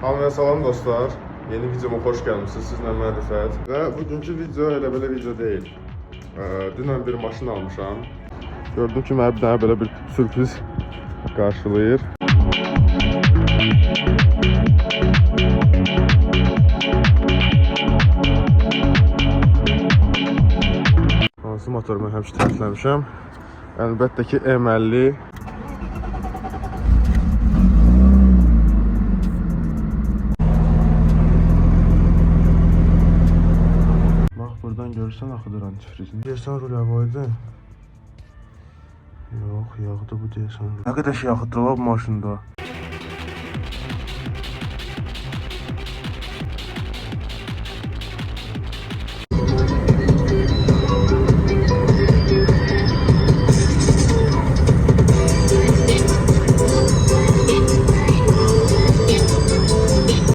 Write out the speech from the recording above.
Hamıya salam dostlar. Yeni videoma xoş gəlmisiniz. Sizlə mən Rifət. Və bugünkü video elə belə video deyil. Dünən bir maşın almışam. Gördüm ki, mənə bir dənə belə bir sürpriz qarşılayır. Hansı motoru mən həmişə tərifləmişəm. Əlbəttə ki, M50. Buradan görürsən axıdır antifrizini. Deyəsən rul havaydı. Yox, yağdı bu deyəsən. Nə qədər şey axıtdırlar bu maşında.